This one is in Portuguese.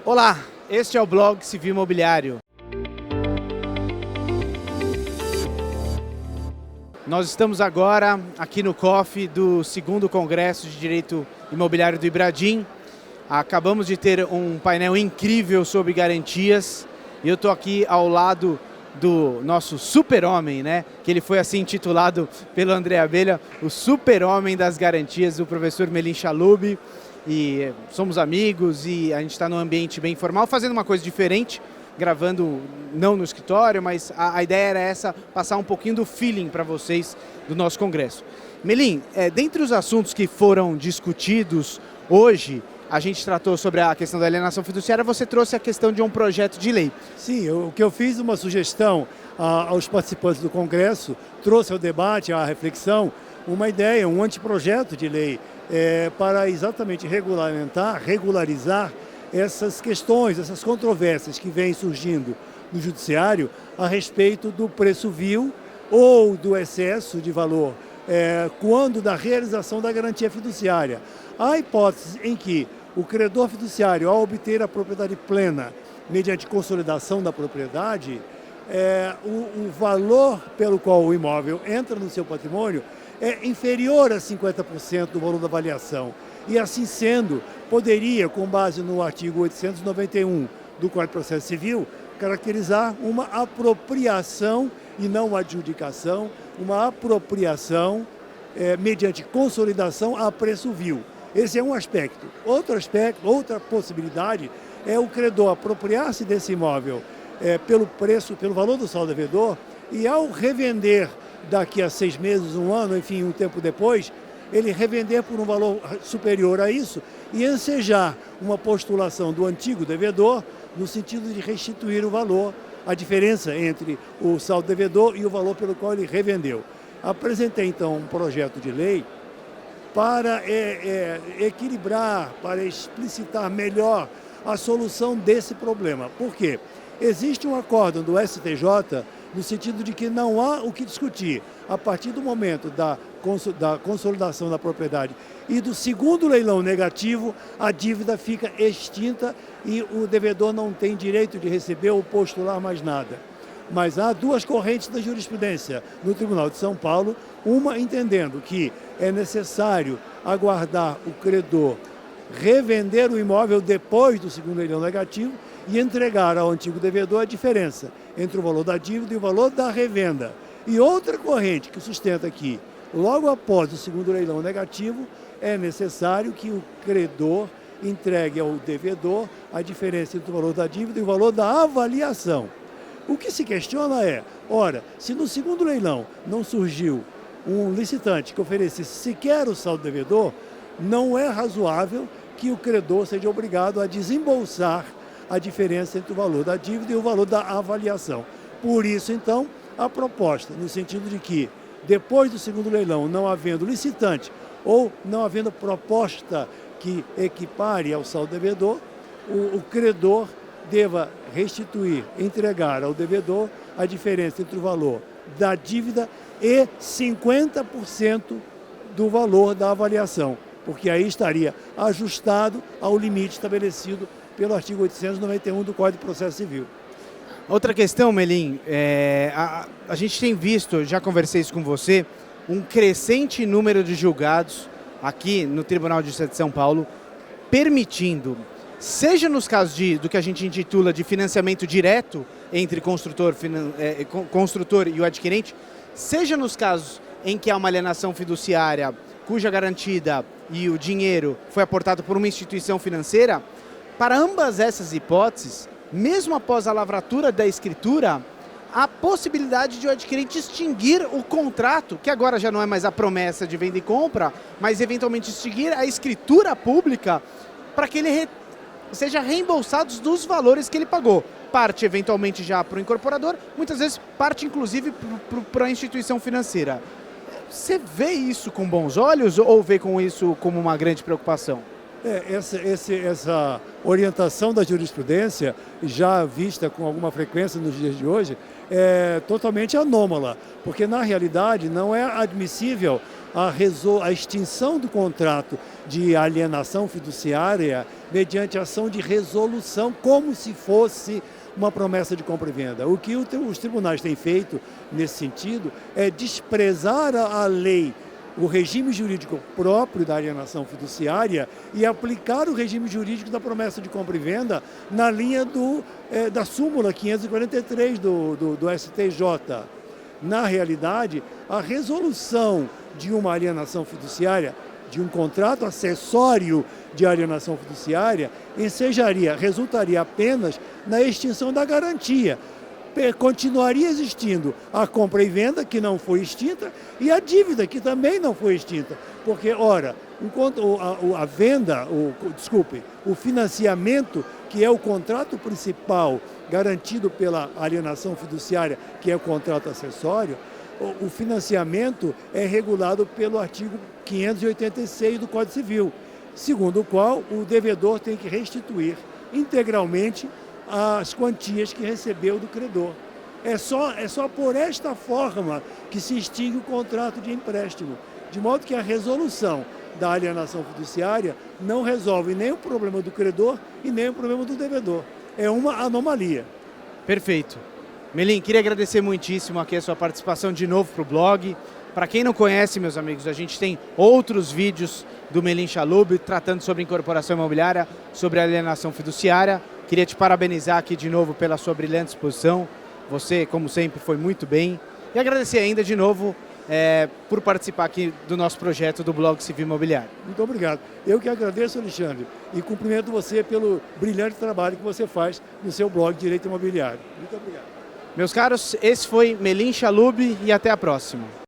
Olá, este é o blog Civil Imobiliário. Nós estamos agora aqui no COF do 2º Congresso de Direito Imobiliário do Ibradim. Acabamos de ter um painel incrível sobre garantias e eu estou aqui ao lado do nosso super-homem, né? Que ele foi assim intitulado pelo André Abelha, o super-homem das garantias, o professor Melim Chalub. E somos amigos e a gente está num ambiente bem informal, fazendo uma coisa diferente, gravando não no escritório, mas a ideia era essa, passar um pouquinho do feeling para vocês do nosso congresso. Melim, dentre os assuntos que foram discutidos hoje, a gente tratou sobre a questão da alienação fiduciária, você trouxe a questão de um projeto de lei. Sim, o que eu fiz uma sugestão aos participantes do Congresso, trouxe ao debate, à reflexão, uma ideia, um anteprojeto de lei para exatamente regularizar essas questões, essas controvérsias que vêm surgindo no Judiciário a respeito do preço vil ou do excesso de valor, quando da realização da garantia fiduciária. Há hipóteses em que o credor fiduciário, ao obter a propriedade plena mediante consolidação da propriedade, o valor pelo qual o imóvel entra no seu patrimônio é inferior a 50% do valor da avaliação. E assim sendo, poderia, com base no artigo 891 do Código de Processo Civil, caracterizar uma apropriação e não uma adjudicação, uma apropriação mediante consolidação a preço vil. Esse é um aspecto. Outro aspecto, outra possibilidade é o credor apropriar-se desse imóvel pelo preço, pelo valor do saldo devedor e ao revender daqui a 6 meses, 1 ano, enfim, um tempo depois, ele revender por um valor superior a isso e ensejar uma postulação do antigo devedor no sentido de restituir o valor, a diferença entre o saldo devedor e o valor pelo qual ele revendeu. Apresentei, então, um projeto de lei para equilibrar, para explicitar melhor a solução desse problema. Por quê? Existe um acórdão do STJ no sentido de que não há o que discutir. A partir do momento da consolidação da propriedade e do segundo leilão negativo, a dívida fica extinta e o devedor não tem direito de receber ou postular mais nada. Mas há duas correntes da jurisprudência no Tribunal de São Paulo, uma entendendo que é necessário aguardar o credor revender o imóvel depois do segundo leilão negativo e entregar ao antigo devedor a diferença entre o valor da dívida e o valor da revenda. E outra corrente que sustenta que, logo após o segundo leilão negativo, é necessário que o credor entregue ao devedor a diferença entre o valor da dívida e o valor da avaliação. O que se questiona é, ora, se no segundo leilão não surgiu um licitante que oferecesse sequer o saldo devedor, não é razoável que o credor seja obrigado a desembolsar a diferença entre o valor da dívida e o valor da avaliação. Por isso, então, a proposta, no sentido de que, depois do segundo leilão, não havendo licitante ou não havendo proposta que equipare ao saldo devedor, o credor deva restituir, entregar ao devedor a diferença entre o valor da dívida e 50% do valor da avaliação, porque aí estaria ajustado ao limite estabelecido pelo artigo 891 do Código de Processo Civil. Outra questão, Melim, a gente tem visto, já conversei isso com você, um crescente número de julgados aqui no Tribunal de Justiça de São Paulo, permitindo, seja nos casos do que a gente intitula de financiamento direto entre construtor e o adquirente, seja nos casos em que há uma alienação fiduciária cuja garantida e o dinheiro foi aportado por uma instituição financeira, para ambas essas hipóteses, mesmo após a lavratura da escritura, há possibilidade de o adquirente extinguir o contrato, que agora já não é mais a promessa de venda e compra, mas eventualmente extinguir a escritura pública para que ele seja reembolsado dos valores que ele pagou. Parte eventualmente já para o incorporador, muitas vezes parte inclusive para a instituição financeira. Você vê isso com bons olhos ou vê com isso como uma grande preocupação? Essa orientação da jurisprudência, já vista com alguma frequência nos dias de hoje, é totalmente anômala, porque na realidade não é admissível a extinção do contrato de alienação fiduciária mediante ação de resolução, como se fosse uma promessa de compra e venda. O que os tribunais têm feito nesse sentido é desprezar a lei, o regime jurídico próprio da alienação fiduciária e aplicar o regime jurídico da promessa de compra e venda na linha da súmula 543 do STJ. Na realidade, a resolução de uma alienação fiduciária, de um contrato acessório de alienação fiduciária, resultaria apenas na extinção da garantia. Continuaria existindo a compra e venda, que não foi extinta, e a dívida, que também não foi extinta. Porque, ora, enquanto o financiamento, que é o contrato principal garantido pela alienação fiduciária, que é o contrato acessório, o financiamento é regulado pelo artigo 586 do Código Civil, segundo o qual o devedor tem que restituir integralmente as quantias que recebeu do credor. É só por esta forma que se extingue o contrato de empréstimo, de modo que a resolução da alienação fiduciária não resolve nem o problema do credor e nem o problema do devedor. É uma anomalia. Perfeito. Melim, queria agradecer muitíssimo aqui a sua participação de novo para o blog. Para quem não conhece, meus amigos, a gente tem outros vídeos do Melim Chalub tratando sobre incorporação imobiliária, sobre alienação fiduciária. Queria te parabenizar aqui de novo pela sua brilhante exposição. Você, como sempre, foi muito bem. E agradecer ainda de novo por participar aqui do nosso projeto do Blog Civil Imobiliário. Muito obrigado. Eu que agradeço, Alexandre, e cumprimento você pelo brilhante trabalho que você faz no seu blog Direito Imobiliário. Muito obrigado. Meus caros, esse foi Melim Chalub e até a próxima.